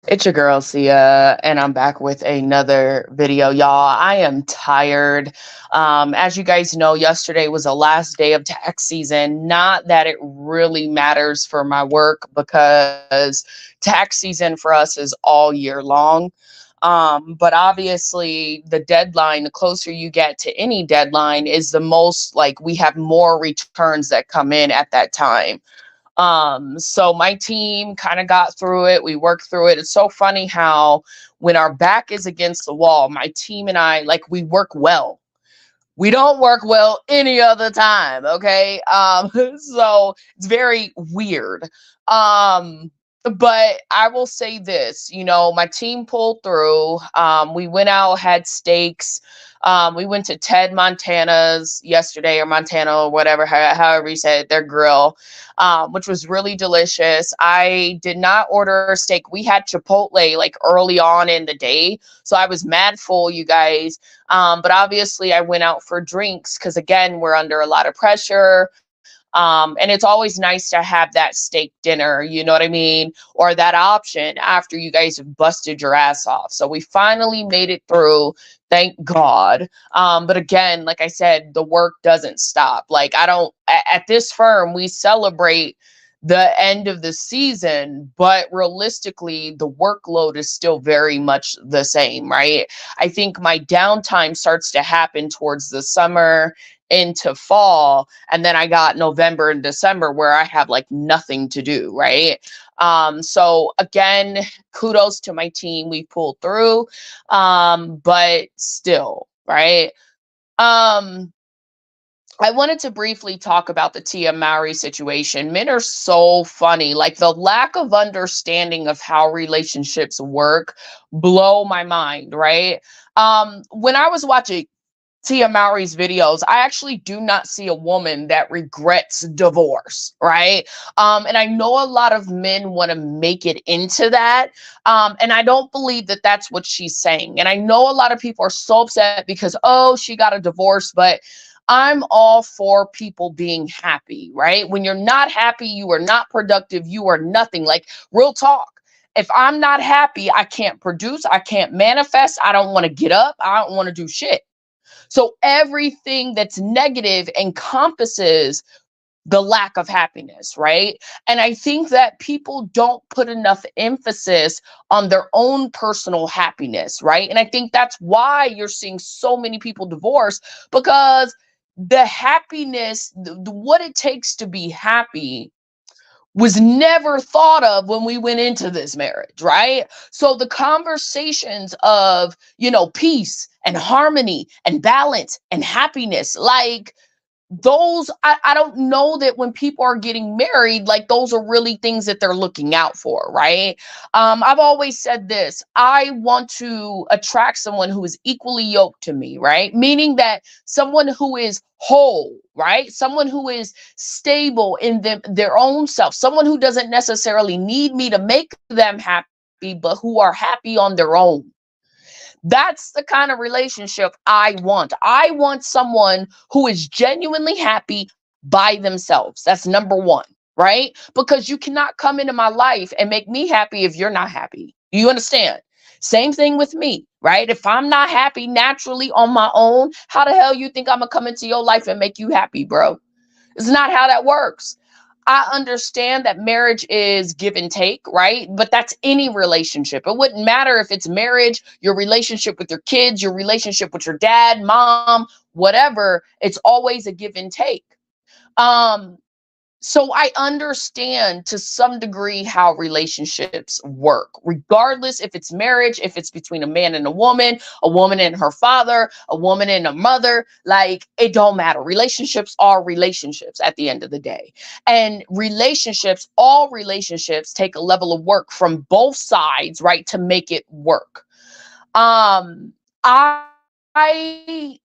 It's your girl Sia, and I'm back with another video, y'all. I am tired. As you guys know, yesterday was the last day of tax season. Not that it really matters for my work because tax season for us is all year long. But obviously, the deadline, the closer you get to any deadline, is the most like we have more returns that come in at that time. So my team kind of got through it. We worked through it. It's so funny how when our back is against the wall, my team and I, like, we work well. We don't work well any other time, okay? So it's very weird. Um, but I will say this, my team pulled through. We went out, had steaks. We went to Ted Montana's yesterday, or Montana, or whatever, however you say it, their grill, which was really delicious. I did not order a steak. We had Chipotle like early on in the day. So I was mad full, you guys. But obviously, I went out for drinks because, again, we're under a lot of pressure. And it's always nice to have that steak dinner, you know what I mean? Or that option after you guys have busted your ass off. So we finally made it through. Thank God. But again, like I said, the work doesn't stop. Like, I don't, at this firm, we celebrate the end of the season, but realistically, the workload is still very much the same, right? I think my downtime starts to happen towards the summer into fall, and then I got November and December where I have like nothing to do, right? So again, kudos to my team. We pulled through. But still, right? um I wanted to briefly talk about the Tia Mowry situation. Men are so funny. Like, the lack of understanding of how relationships work blow my mind, right? When I was watching Tia Mowry's videos, I actually do not see a woman that regrets divorce, right? And I know a lot of men want to make it into that. And I don't believe that that's what she's saying. And I know a lot of people are so upset because, oh, she got a divorce, but I'm all for people being happy, right? When you're not happy, you are not productive, you are nothing. Like, real talk. If I'm not happy, I can't produce, I can't manifest, I don't want to get up, I don't want to do shit. So everything that's negative encompasses the lack of happiness, right? And I think that people don't put enough emphasis on their own personal happiness, right? And I think that's why you're seeing so many people divorce, because the happiness, what it takes to be happy was never thought of when we went into this marriage, right? So the conversations of, peace and harmony and balance and happiness, like, those, I don't know that when people are getting married, like, those are really things that they're looking out for, right? I've always said this: I want to attract someone who is equally yoked to me, right? Meaning that someone who is whole, right? Someone who is stable in their own self, someone who doesn't necessarily need me to make them happy, but who are happy on their own. That's the kind of relationship I want. I want someone who is genuinely happy by themselves. That's number one, right? Because you cannot come into my life and make me happy if you're not happy. You understand? Same thing with me, right? If I'm not happy naturally on my own, how the hell you think I'm gonna come into your life and make you happy, bro? It's not how that works. I understand that marriage is give and take, right? But that's any relationship. It wouldn't matter if it's marriage, your relationship with your kids, your relationship with your dad, mom, whatever. It's always a give and take. Um, so I understand to some degree how relationships work, regardless if it's marriage, if it's between a man and a woman and her father, a woman and a mother. Like, it don't matter. Relationships are relationships at the end of the day. And relationships, all relationships, take a level of work from both sides, right, to make it work. Um, I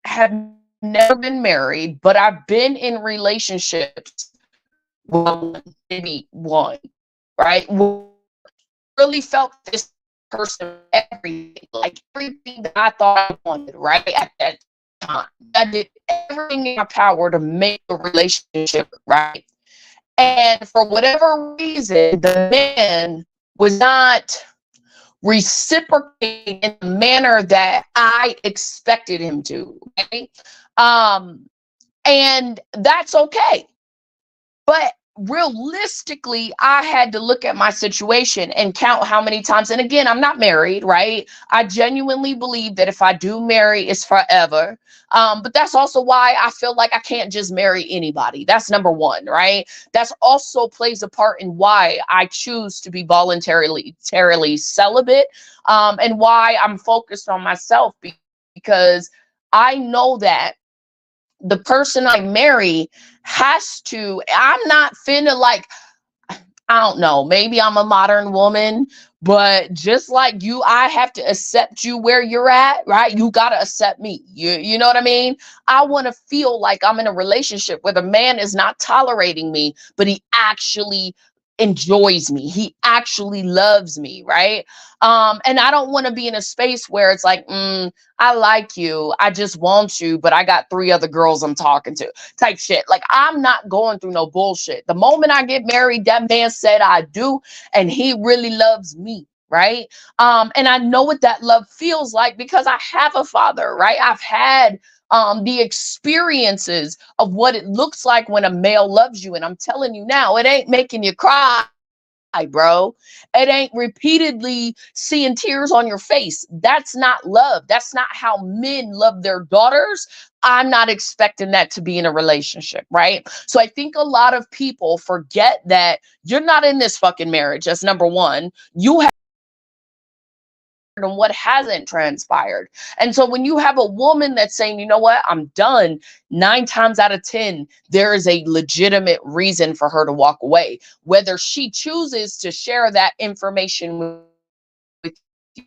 have never been married, but I've been in relationships, well, maybe one, right? Really felt this person everything, like everything that I thought I wanted, right? At that time, I did everything in my power to make the relationship right. And for whatever reason, the man was not reciprocate in the manner that I expected him to. Okay? And that's okay. But realistically, I had to look at my situation and count how many times. And again, I'm not married, right? I genuinely believe that if I do marry, it's forever. But that's also why I feel like I can't just marry anybody. That's number one, right? That's also plays a part in why I choose to be voluntarily celibate, and why I'm focused on myself, because I know that the person I marry has to, I'm not finna like, I don't know, maybe I'm a modern woman, but just like you, I have to accept you where you're at, right? You got to accept me. You know what I mean? I want to feel like I'm in a relationship where the man is not tolerating me, but he actually enjoys me. He actually loves me, right? And I don't want to be in a space where it's like, I like you, I just want you, but I got 3 other girls I'm talking to, type shit. Like, I'm not going through no bullshit. The moment I get married, that man said I do, and he really loves me, right? And I know what that love feels like because I have a father, right? I've had the experiences of what it looks like when a male loves you. And I'm telling you now, it ain't making you cry, bro. It ain't repeatedly seeing tears on your face. That's not love. That's not how men love their daughters. I'm not expecting that to be in a relationship, right? So I think a lot of people forget that you're not in this fucking marriage. That's number one. You have and what hasn't transpired. And so when you have a woman that's saying, you know what, I'm done, 9 times out of 10, there is a legitimate reason for her to walk away. Whether she chooses to share that information with you,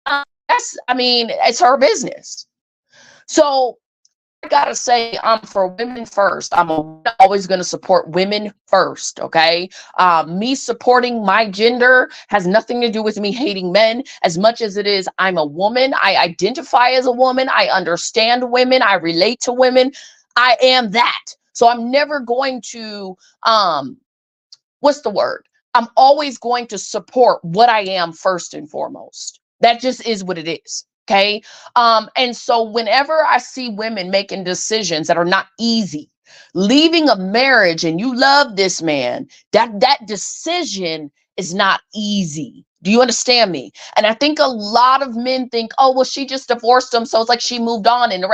that's, I mean, it's her business. So I gotta say, I'm for women first. Always going to support women first. Okay, me supporting my gender has nothing to do with me hating men, as much as it is I'm a woman. I identify as a woman. I understand women. I relate to women. I am that. So I'm never going to what's the word? I'm always going to support what I am first and foremost. That just is what it is. Okay. And so whenever I see women making decisions that are not easy, leaving a marriage and you love this man, that decision is not easy. Do you understand me? And I think a lot of men think, oh, well, she just divorced him, so it's like she moved on. And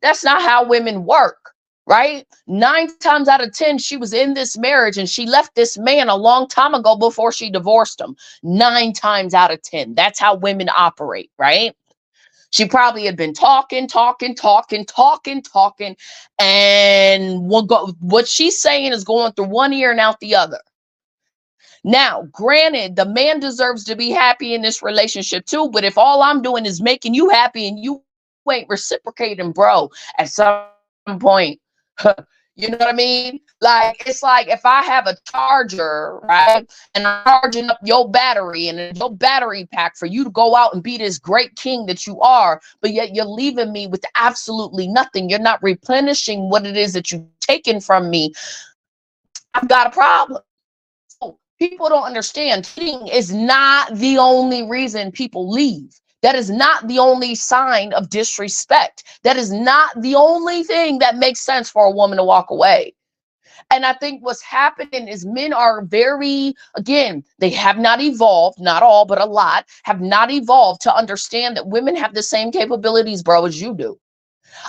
that's not how women work, right? 9 times out of 10, she was in this marriage and she left this man a long time ago before she divorced him. 9 times out of 10. That's how women operate, right? She probably had been talking, and what she's saying is going through one ear and out the other. Now, granted, the man deserves to be happy in this relationship too, but if all I'm doing is making you happy and you ain't reciprocating, bro, at some point, you know what I mean? Like, it's like if I have a charger, right, and I'm charging up your battery and your battery pack for you to go out and be this great king that you are, but yet you're leaving me with absolutely nothing. You're not replenishing what it is that you've taken from me. I've got a problem. People don't understand, cheating is not the only reason people leave. That is not the only sign of disrespect. That is not the only thing that makes sense for a woman to walk away. And I think what's happening is men are very, again, they have not evolved, not all, but a lot have not evolved to understand that women have the same capabilities, bro, as you do.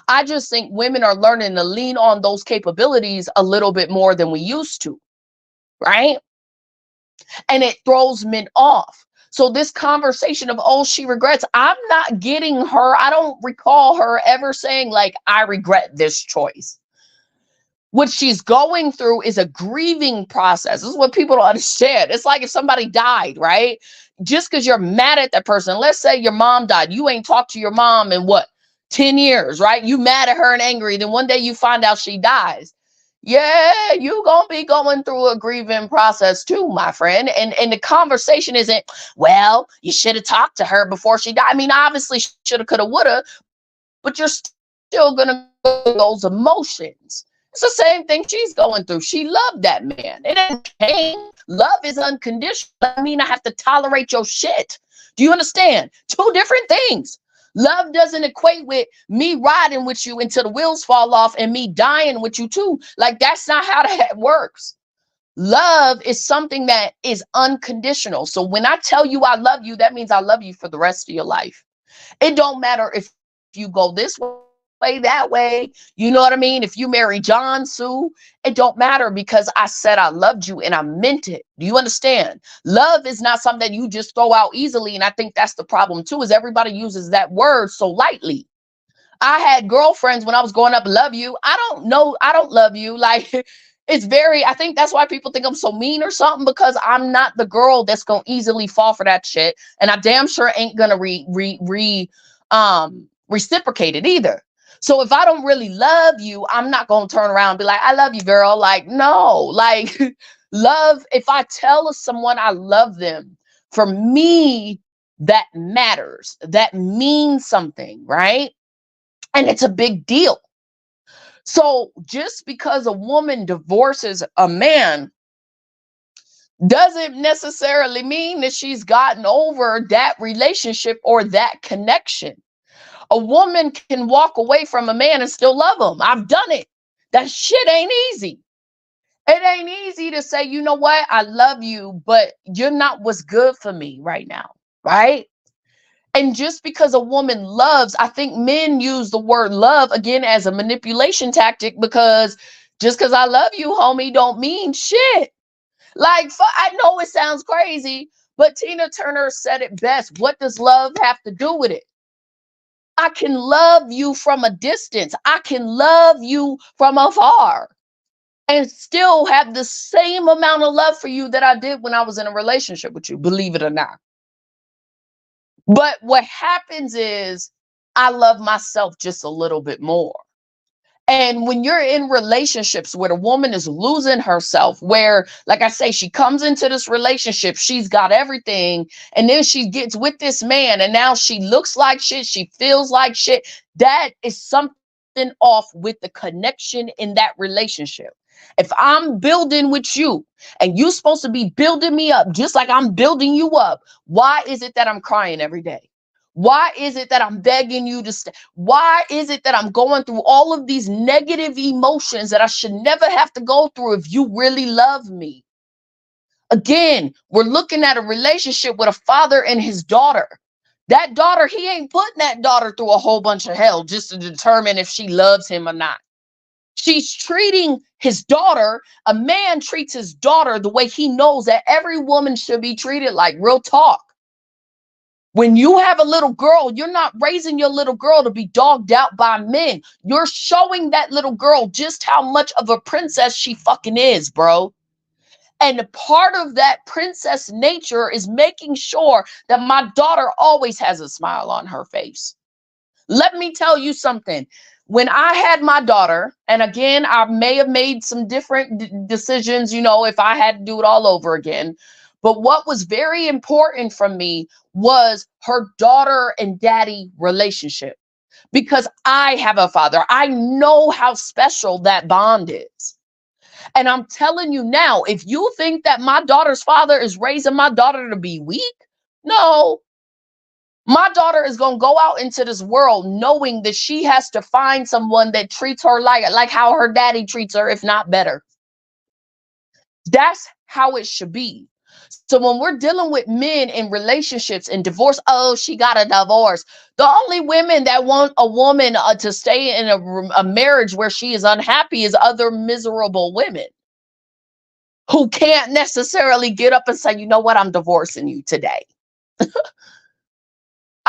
I just think women are learning to lean on those capabilities a little bit more than we used to, right? And it throws men off. So this conversation of, oh, she regrets, I'm not getting her. I don't recall her ever saying, like, I regret this choice. What she's going through is a grieving process. This is what people don't understand. It's like if somebody died, right? Just because you're mad at that person, let's say your mom died, you ain't talked to your mom in what, 10 years, right? You mad at her and angry. Then one day you find out she dies. Yeah, you gonna be going through a grieving process too, my friend. And the conversation isn't, well, you should have talked to her before she died. I mean, obviously shoulda, coulda, woulda, but you're still gonna go through those emotions. It's the same thing she's going through. She loved that man. It ain't pain. Love is unconditional. I mean, I have to tolerate your shit. Do you understand? Two different things. Love doesn't equate with me riding with you until the wheels fall off and me dying with you too. Like, that's not how that works. Love is something that is unconditional. So when I tell you I love you, that means I love you for the rest of your life. It don't matter if you go this way, that way. You know what I mean? If you marry John, Sue, it don't matter, because I said I loved you and I meant it. Do you understand? Love is not something that you just throw out easily. And I think that's the problem too, is everybody uses that word so lightly. I had girlfriends when I was growing up, love you. I don't know. I don't love you. Like, it's very, I think that's why people think I'm so mean or something, because I'm not the girl that's going to easily fall for that shit. And I damn sure ain't going to reciprocate it either. So if I don't really love you, I'm not going to turn around and be like, I love you, girl. Like, no, like love. If I tell someone I love them, for me, that matters. That means something, right? And it's a big deal. So just because a woman divorces a man doesn't necessarily mean that she's gotten over that relationship or that connection. A woman can walk away from a man and still love him. I've done it. That shit ain't easy. It ain't easy to say, you know what? I love you, but you're not what's good for me right now, right? And just because a woman loves, I think men use the word love again as a manipulation tactic, because just because I love you, homie, don't mean shit. Like, I know it sounds crazy, but Tina Turner said it best. What does love have to do with it? I can love you from a distance. I can love you from afar and still have the same amount of love for you that I did when I was in a relationship with you, believe it or not. But what happens is I love myself just a little bit more. And when you're in relationships where the woman is losing herself, where, like I say, she comes into this relationship, she's got everything, and then she gets with this man, and now she looks like shit, she feels like shit, that is something off with the connection in that relationship. If I'm building with you and you're supposed to be building me up just like I'm building you up, why is it that I'm crying every day? Why is it that I'm begging you to stay? Why is it that I'm going through all of these negative emotions that I should never have to go through if you really love me? Again, we're looking at a relationship with a father and his daughter. That daughter, he ain't putting that daughter through a whole bunch of hell just to determine if she loves him or not. She's treating his daughter, a man treats his daughter the way he knows that every woman should be treated, like, real talk. When you have a little girl, you're not raising your little girl to be dogged out by men. You're showing that little girl just how much of a princess she fucking is, bro. And part of that princess nature is making sure that my daughter always has a smile on her face. Let me tell you something. When I had my daughter, and again, I may have made some different decisions, you know, if I had to do it all over again. But what was very important for me was her daughter and daddy relationship, because I have a father. I know how special that bond is. And I'm telling you now, if you think that my daughter's father is raising my daughter to be weak, no. My daughter is going to go out into this world knowing that she has to find someone that treats her like how her daddy treats her, if not better. That's how it should be. So when we're dealing with men in relationships and divorce, oh, she got a divorce. The only women that want a woman to stay in a marriage where she is unhappy is other miserable women who can't necessarily get up and say, you know what, I'm divorcing you today.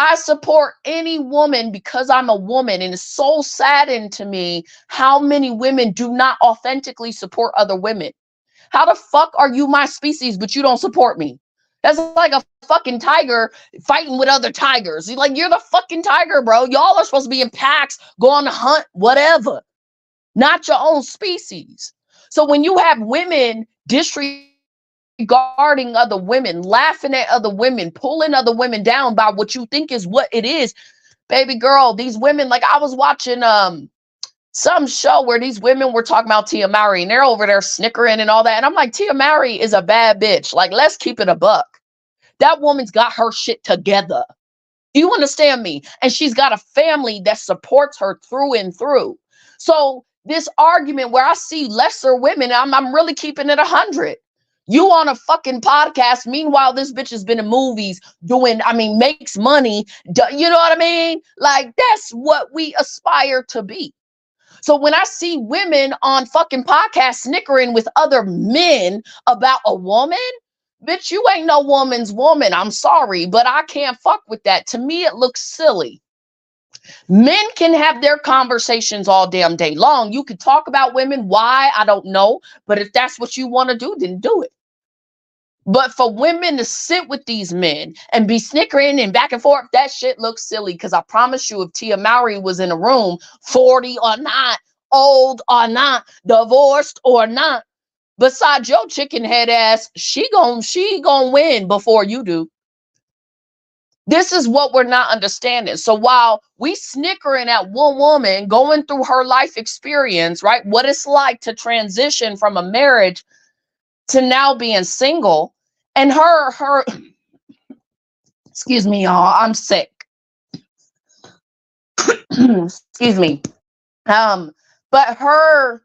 I support any woman because I'm a woman, and it's so saddened to me how many women do not authentically support other women. How the fuck are you my species, but you don't support me? That's like a fucking tiger fighting with other tigers. Like, you're the fucking tiger, bro. Y'all are supposed to be in packs, go on a hunt, whatever. Not your own species. So when you have women disregarding other women, laughing at other women, pulling other women down by what you think is what it is, baby girl, these women, like I was watching Some show where these women were talking about Tia Mowry and they're over there snickering and all that. And I'm like, Tia Mowry is a bad bitch. Like, let's keep it a buck. That woman's got her shit together. Do you understand me? And she's got a family that supports her through and through. So this argument where I see lesser women, I'm really keeping it 100. You on a fucking podcast. Meanwhile, this bitch has been in movies doing, makes money. You know what I mean? Like, that's what we aspire to be. So when I see women on fucking podcasts snickering with other men about a woman, bitch, you ain't no woman's woman. I'm sorry, but I can't fuck with that. To me, it looks silly. Men can have their conversations all damn day long. You could talk about women. Why? I don't know. But if that's what you want to do, then do it. But for women to sit with these men and be snickering and back and forth, that shit looks silly. Because I promise you, if Tia Mowry was in a room, 40 or not, old or not, divorced or not, besides your chicken head ass, she gon' win before you do. This is what we're not understanding. So while we snickering at one woman going through her life experience, right? What it's like to transition from a marriage to now being single, and her excuse me, y'all, I'm sick. Excuse me. But her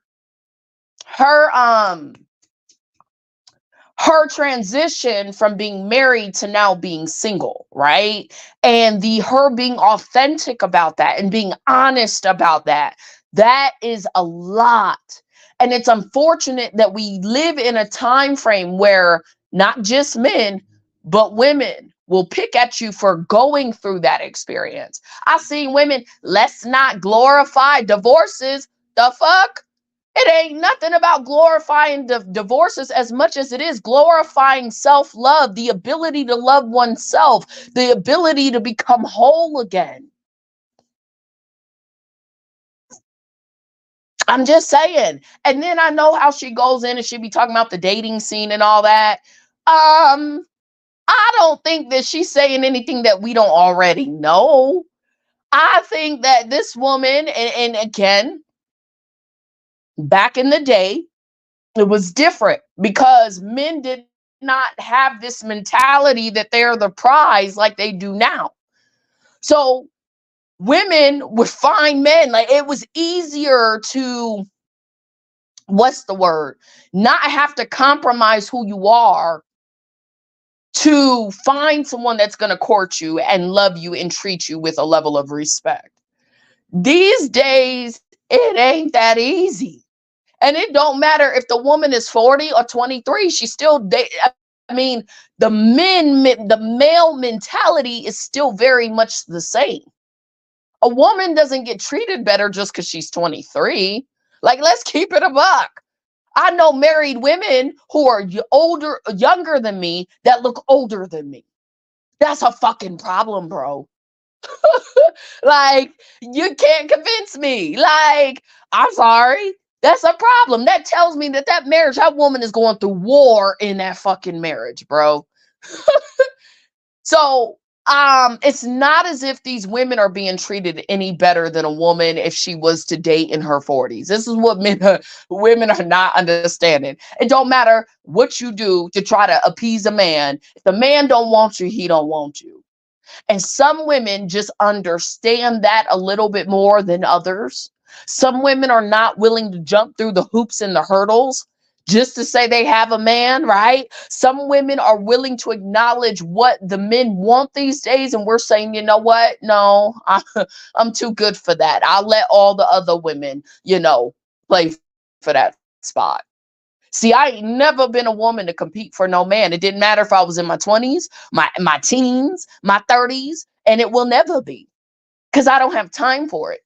transition from being married to now being single, right? And her being authentic about that and being honest about that, that is a lot. And it's unfortunate that we live in a time frame where not just men, but women will pick at you for going through that experience. I've seen women, let's not glorify divorces. The fuck? It ain't nothing about glorifying divorces as much as it is glorifying self-love, the ability to love oneself, the ability to become whole again. I'm just saying. And then I know how she goes in and she be talking about the dating scene and all that. I don't think that she's saying anything that we don't already know. I think that this woman, and again, back in the day, it was different because men did not have this mentality that they're the prize like they do now. So women would find men, like it was easier to, what's the word? Not have to compromise who you are to find someone that's going to court you and love you and treat you with a level of respect. These days, it ain't that easy. And it don't matter if the woman is 40 or 23, she's still the male mentality is still very much the same. A woman doesn't get treated better just because she's 23. Like, let's keep it a buck. I know married women who are younger than me that look older than me. That's a fucking problem, bro. Like, you can't convince me. Like, I'm sorry. That's a problem. That tells me that marriage, that woman is going through war in that fucking marriage, bro. So, it's not as if these women are being treated any better than a woman if she was to date in her 40s. This is what women are not understanding. It don't matter what you do to try to appease a man. If the man don't want you, he don't want you. And some women just understand that a little bit more than others. Some women are not willing to jump through the hoops and the hurdles just to say they have a man, right? Some women are willing to acknowledge what the men want these days. And we're saying, you know what? No, I'm too good for that. I'll let all the other women, play for that spot. See, I ain't never been a woman to compete for no man. It didn't matter if I was in my 20s, my teens, my 30s, and it will never be because I don't have time for it.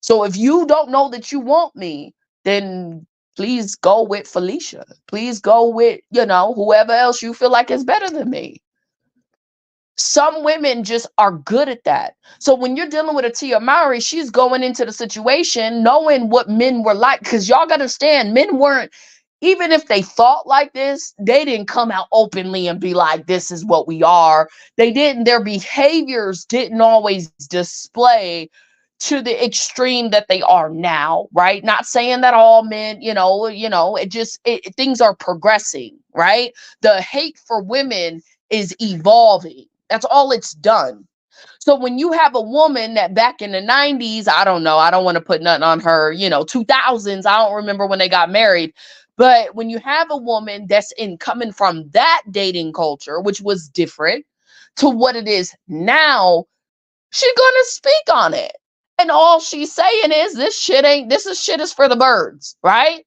So if you don't know that you want me, then please go with Felicia. Please go with, whoever else you feel like is better than me. Some women just are good at that. So when you're dealing with a Tia Mowry, she's going into the situation knowing what men were like, because y'all got to understand, men weren't, even if they thought like this, they didn't come out openly and be like, this is what we are. They didn't, their behaviors didn't always display to the extreme that they are now, right? Not saying that all men, things are progressing, right? The hate for women is evolving. That's all it's done. So when you have a woman that back in the 90s, I don't know, I don't want to put nothing on her, 2000s, I don't remember when they got married. But when you have a woman that's in coming from that dating culture, which was different to what it is now, she's gonna speak on it. And all she's saying is this shit is for the birds, right?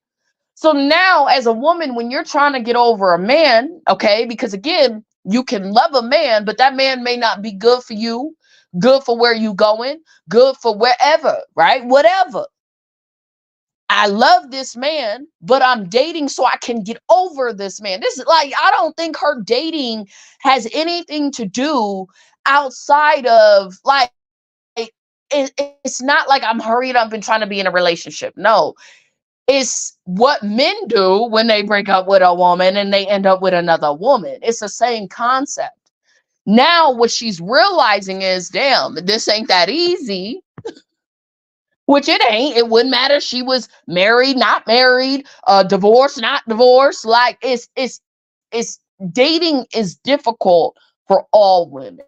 So now, as a woman, when you're trying to get over a man, okay, because again, you can love a man, but that man may not be good for you, good for where you going, good for wherever, right? Whatever. I love this man, but I'm dating so I can get over this man. This is like, I don't think her dating has anything to do outside of like, it's not like I'm hurried up and trying to be in a relationship. No, it's what men do when they break up with a woman and they end up with another woman. It's the same concept. Now, what she's realizing is, damn, this ain't that easy, which it ain't. It wouldn't matter if she was married, not married, divorced, not divorced. Like it's dating is difficult for all women,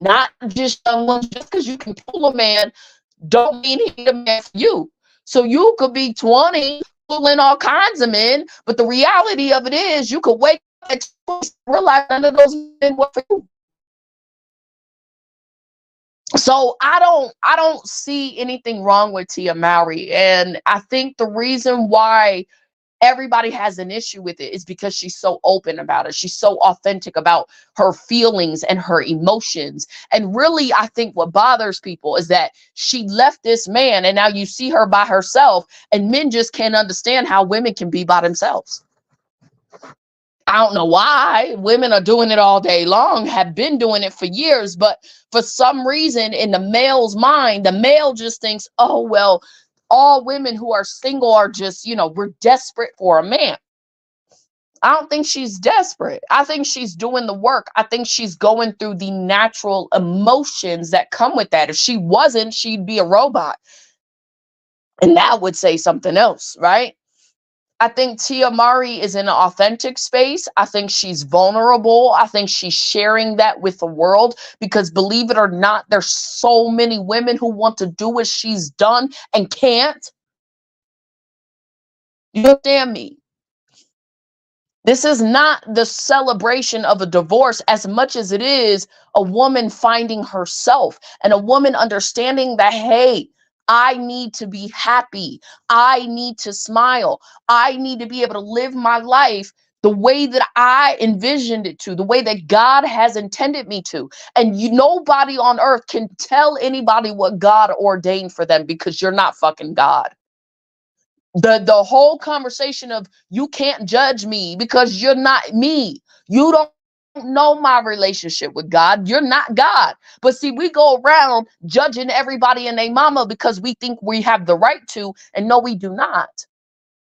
not just young ones. Just because you can pull a man don't mean he's a man for you. So you could be 20, pulling all kinds of men, but the reality of it is you could wake up at 20 and realize none of those men were for you. So I don't see anything wrong with Tia Mowry. And I think the reason why everybody has an issue with it is because she's so open about it. She's so authentic about her feelings and her emotions. And really, I think what bothers people is that she left this man and now you see her by herself, and men just can't understand how women can be by themselves. I don't know why women are doing it all day long, have been doing it for years, but for some reason in the male's mind, the male just thinks, oh, well, all women who are single are just, we're desperate for a man. I don't think she's desperate. I think she's doing the work. I think she's going through the natural emotions that come with that. If she wasn't, she'd be a robot. And that would say something else, right? I think Tia Mowry is in an authentic space. I think she's vulnerable. I think she's sharing that with the world because, believe it or not, there's so many women who want to do what she's done and can't. You understand me? This is not the celebration of a divorce as much as it is a woman finding herself and a woman understanding that, hey, I need to be happy. I need to smile. I need to be able to live my life the way that I envisioned it to, the way that God has intended me to. And nobody on earth can tell anybody what God ordained for them because you're not fucking God. The whole conversation of you can't judge me because you're not me. You don't know my relationship with God. You're not God. But see, we go around judging everybody and their mama because we think we have the right to, and no, we do not.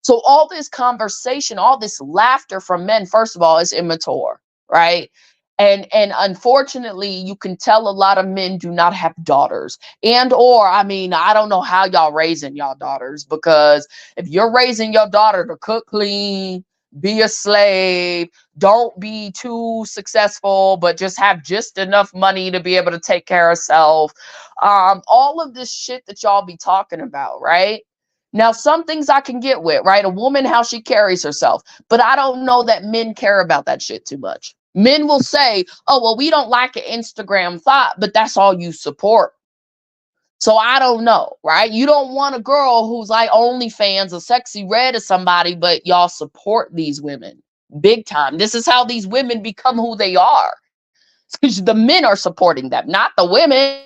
So all this conversation, all this laughter from men, first of all, is immature, right? And unfortunately, you can tell a lot of men do not have daughters. And or I mean, I don't know how y'all raising y'all daughters, because if you're raising your daughter to cook clean, be a slave, don't be too successful, but just have just enough money to be able to take care of self. All of this shit that y'all be talking about, right? Now, some things I can get with, right? A woman, how she carries herself. But I don't know that men care about that shit too much. Men will say, oh, well, we don't like an Instagram thought, but that's all you support. So I don't know, right? You don't want a girl who's like OnlyFans or Sexy Red or somebody, but y'all support these women big time. This is how these women become who they are. Because the men are supporting them, not the women.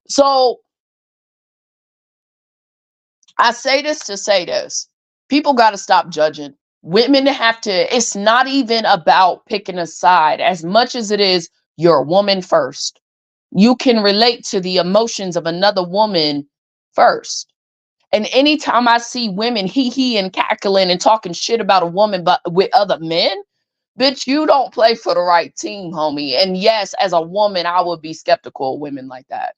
So I say this to say this. People got to stop judging. Women have to, it's not even about picking a side as much as it is you're a woman first. You can relate to the emotions of another woman first. And anytime I see women he and cackling and talking shit about a woman but with other men, bitch, you don't play for the right team, homie. And yes, as a woman, I would be skeptical of women like that.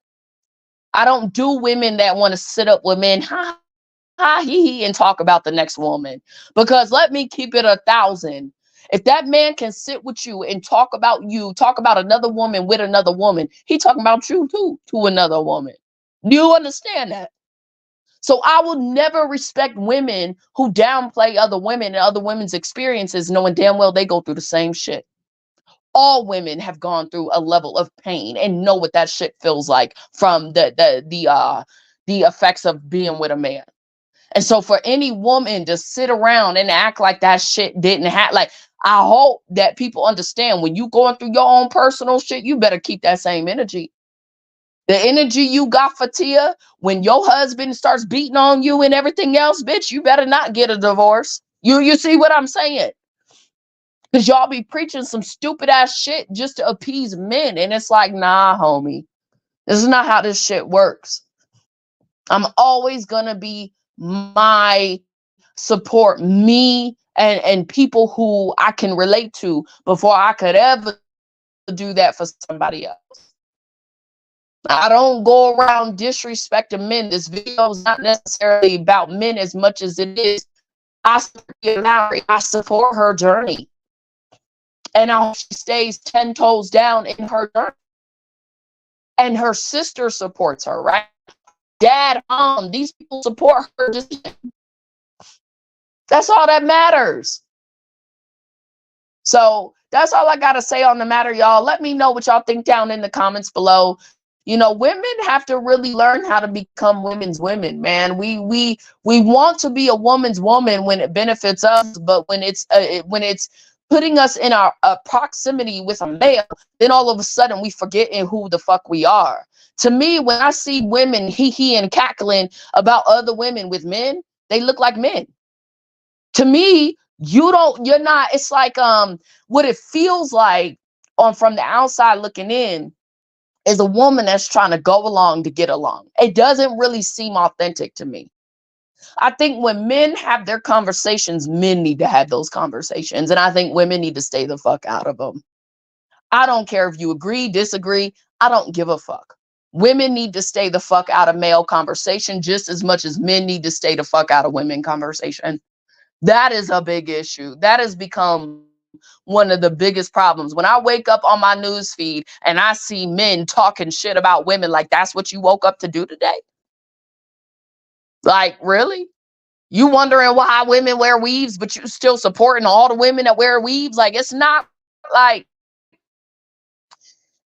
I don't do women that want to sit up with men, ha ha he, and talk about the next woman. Because let me keep it 1,000. If that man can sit with you, talk about another woman with another woman, he talking about you too to another woman. Do you understand that? So I will never respect women who downplay other women and other women's experiences, knowing damn well they go through the same shit. All women have gone through a level of pain and know what that shit feels like from the effects of being with a man. And so for any woman to sit around and act like that shit didn't happen, like, I hope that people understand when you going through your own personal shit, you better keep that same energy. The energy you got for Tia, when your husband starts beating on you and everything else, bitch, you better not get a divorce. You see what I'm saying? Because y'all be preaching some stupid ass shit just to appease men. And it's like, nah, homie. This is not how this shit works. I'm always gonna be my support me and people who I can relate to before I could ever do that for somebody else. I don't go around disrespecting men. This video is not necessarily about men as much as it is. I support Mowry. I support her journey. And I hope she stays 10 toes down in her journey. And her sister supports her, right? Dad, mom, these people support her decision. That's all that matters. So that's all I got to say on the matter, y'all. Let me know what y'all think down in the comments below. You know, women have to really learn how to become women's women, man. We want to be a woman's woman when it benefits us, but when it's putting us in our proximity with a male, then all of a sudden we forget who the fuck we are. To me, when I see women hee and cackling about other women with men, they look like men. To me, you're not, it's like what it feels like on from the outside looking in is a woman that's trying to go along to get along. It doesn't really seem authentic to me. I think when men have their conversations, men need to have those conversations. And I think women need to stay the fuck out of them. I don't care if you agree, disagree. I don't give a fuck. Women need to stay the fuck out of male conversation just as much as men need to stay the fuck out of women conversation. That is a big issue. That has become one of the biggest problems. When I wake up on my news feed and I see men talking shit about women, like that's what you woke up to do today? Like, really? You wondering why women wear weaves, but you still supporting all the women that wear weaves? Like, it's not like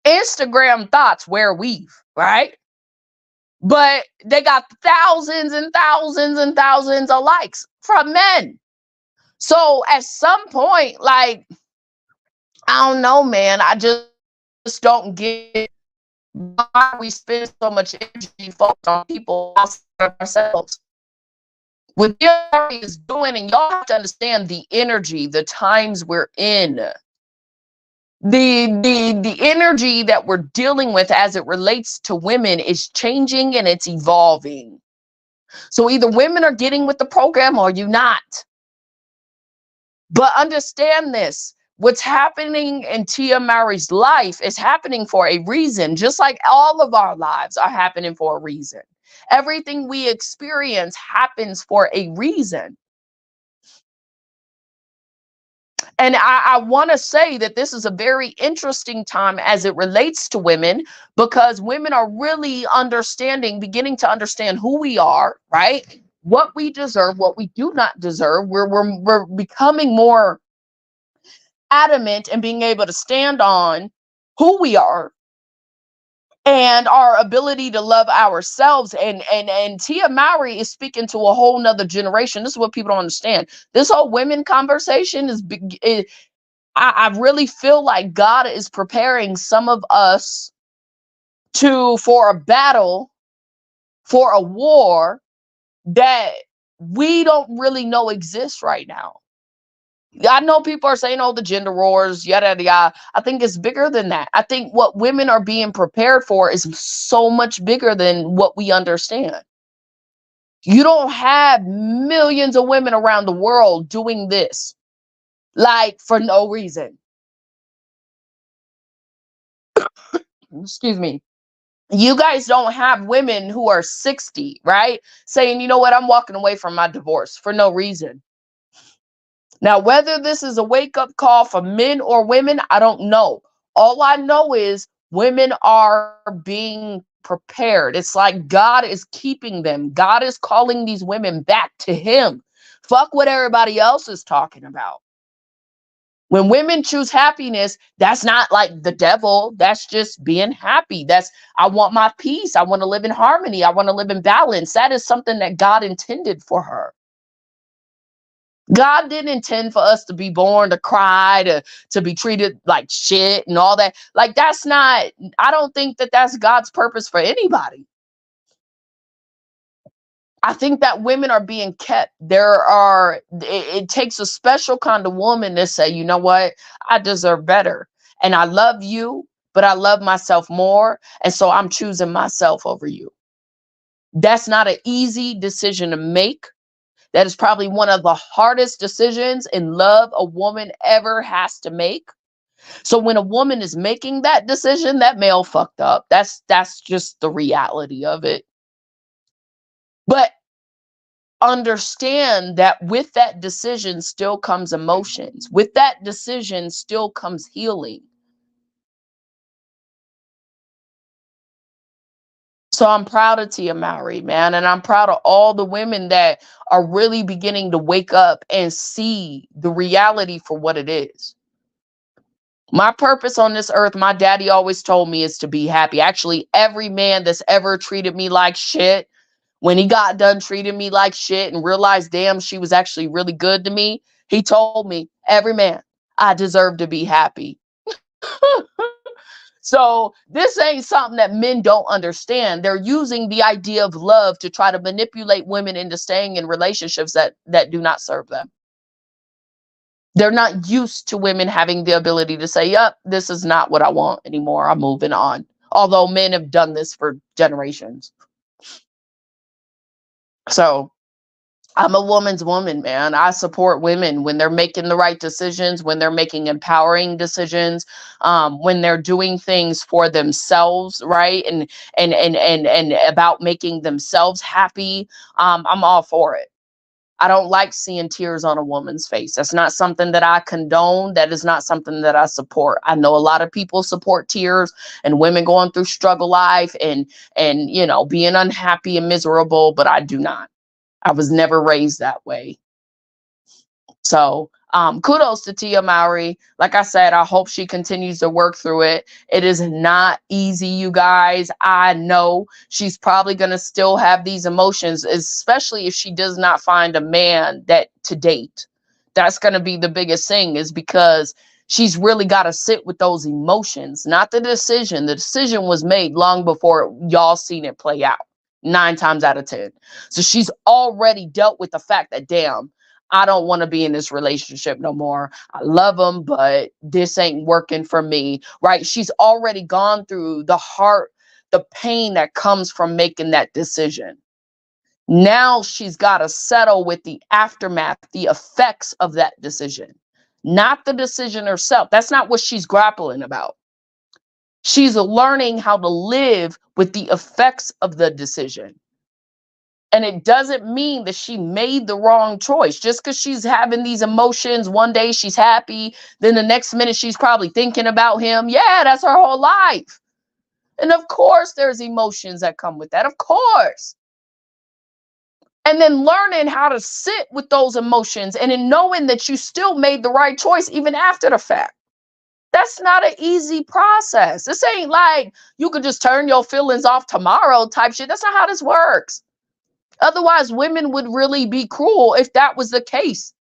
Instagram thoughts wear weave, right? But they got thousands and thousands and thousands of likes from men. So at some point, like, I don't know, man. I just don't get why we spend so much energy focused on people outside of ourselves. What the is doing, and y'all have to understand the energy, the times we're in. The energy that we're dealing with as it relates to women is changing and it's evolving. So either women are getting with the program or you not. But understand this. What's happening in Tia Mowry's life is happening for a reason, just like all of our lives are happening for a reason. Everything we experience happens for a reason. And I want to say that this is a very interesting time as it relates to women, because women are really beginning to understand who we are, right? What we deserve, what we do not deserve. We're becoming more adamant and being able to stand on who we are and our ability to love ourselves. And Tia Mowry is speaking to a whole nother generation. This is what people don't understand. This whole women conversation I really feel like God is preparing some of us for a battle, for a war that we don't really know exists right now. I know people are saying, oh, the gender wars, yada, yada, yada. I think it's bigger than that. I think what women are being prepared for is so much bigger than what we understand. You don't have millions of women around the world doing this, like, for no reason. Excuse me. You guys don't have women who are 60, right? Saying, you know what, I'm walking away from my divorce for no reason. Now, whether this is a wake up call for men or women, I don't know. All I know is women are being prepared. It's like God is keeping them. God is calling these women back to Him. Fuck what everybody else is talking about. When women choose happiness, that's not like the devil. That's just being happy. That's, I want my peace. I want to live in harmony. I want to live in balance. That is something that God intended for her. God didn't intend for us to be born to cry, to be treated like shit and all that. Like, that's not, I don't think that that's God's purpose for anybody. I think that women are being kept. It takes a special kind of woman to say, you know what, I deserve better. And I love you, but I love myself more. And so I'm choosing myself over you. That's not an easy decision to make. That is probably one of the hardest decisions in love a woman ever has to make. So when a woman is making that decision, that male fucked up. That's just the reality of it. But understand that with that decision still comes emotions. With that decision still comes healing. So I'm proud of Tia Mowry, man, and I'm proud of all the women that are really beginning to wake up and see the reality for what it is. My purpose on this earth, my daddy always told me, is to be happy. Actually, every man that's ever treated me like shit, when he got done treating me like shit and realized, damn, she was actually really good to me, he told me, every man, I deserve to be happy. So this ain't something that men don't understand. They're using the idea of love to try to manipulate women into staying in relationships that do not serve them. They're not used to women having the ability to say, yep, this is not what I want anymore. I'm moving on. Although men have done this for generations. So I'm a woman's woman, man. I support women when they're making the right decisions, when they're making empowering decisions, when they're doing things for themselves, right? And about making themselves happy. I'm all for it. I don't like seeing tears on a woman's face. That's not something that I condone. That is not something that I support. I know a lot of people support tears and women going through struggle life and you know, being unhappy and miserable, but I do not. I was never raised that way. So kudos to Tia Mowry. Like I said, I hope she continues to work through it. It is not easy, you guys. I know she's probably going to still have these emotions, especially if she does not find a man that to date. That's going to be the biggest thing, is because she's really got to sit with those emotions, not the decision. The decision was made long before y'all seen it play out, 9 times out of 10. So she's already dealt with the fact that, damn, I don't want to be in this relationship no more. I love him, but this ain't working for me, right? She's already gone through the pain that comes from making that decision. Now she's got to settle with the aftermath, the effects of that decision, not the decision herself. That's not what she's grappling about. She's learning how to live with the effects of the decision. And it doesn't mean that she made the wrong choice. Just because she's having these emotions, one day she's happy, then the next minute she's probably thinking about him. Yeah, that's her whole life. And of course, there's emotions that come with that. Of course. And then learning how to sit with those emotions and in knowing that you still made the right choice even after the fact. That's not an easy process. This ain't like you could just turn your feelings off tomorrow type shit. That's not how this works. Otherwise, women would really be cruel if that was the case.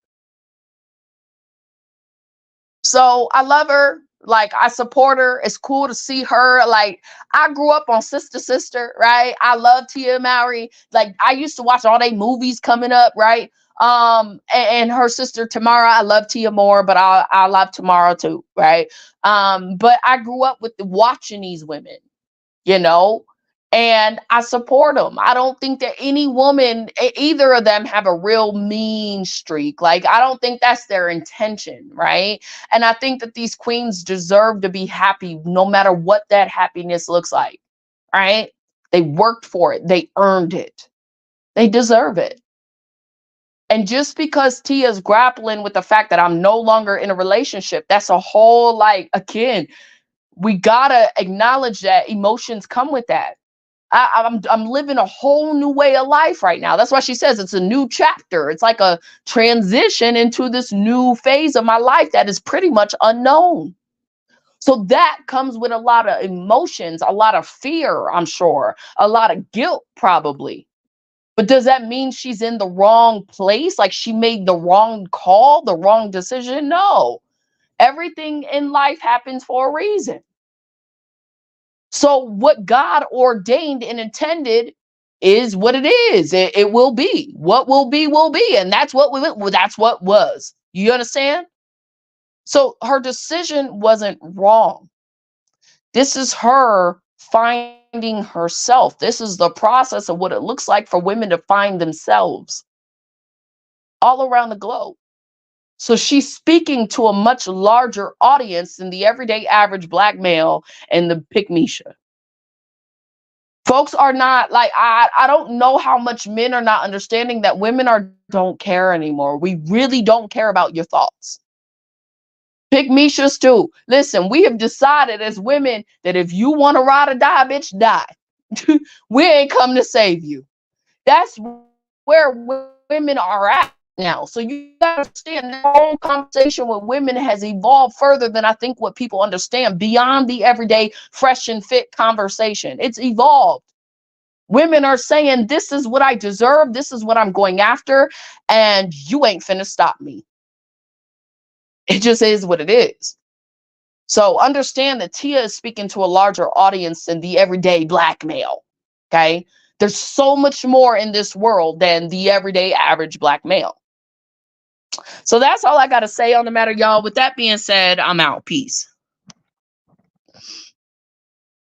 So I love her. Like, I support her. It's cool to see her. Like, I grew up on Sister Sister, right? I love Tia Mowry. Like, I used to watch all they movies coming up, right? And her sister Tamara. I love Tia more, but I love Tamara too, right? But I grew up with watching these women, you know, and I support them. I don't think that any woman, either of them, have a real mean streak. Like, I don't think that's their intention, right? And I think that these queens deserve to be happy no matter what that happiness looks like. right? They worked for it. They earned it. They deserve it. And just because Tia's grappling with the fact that I'm no longer in a relationship, that's a whole, like, again, we gotta acknowledge that emotions come with that. I'm living a whole new way of life right now. That's why she says it's a new chapter. It's like a transition into this new phase of my life that is pretty much unknown. So that comes with a lot of emotions, a lot of fear, I'm sure, a lot of guilt, probably. But does that mean she's in the wrong place? Like she made the wrong call, the wrong decision? No. Everything in life happens for a reason. So what God ordained and intended is what it is. It will be. What will be will be, and that's what that's what was. You understand? So her decision wasn't wrong. This is her finding herself. This is the process of what it looks like for women to find themselves all around the globe. So she's speaking to a much larger audience than the everyday average black male and the pick Misha. Folks are not like, I don't know how much men are not understanding that women are don't care anymore. We really don't care about your thoughts. Pick Mishas too. Listen, we have decided as women that if you want to ride or die, bitch, die. We ain't come to save you. That's where women are at now. So you gotta understand the whole conversation with women has evolved further than I think what people understand, beyond the everyday fresh and fit conversation. It's evolved. Women are saying, this is what I deserve, this is what I'm going after, and you ain't finna stop me. It just is what it is. So understand that Tia is speaking to a larger audience than the everyday black male. Okay. There's so much more in this world than the everyday average black male. So that's all I got to say on the matter, y'all. With that being said, I'm out. Peace.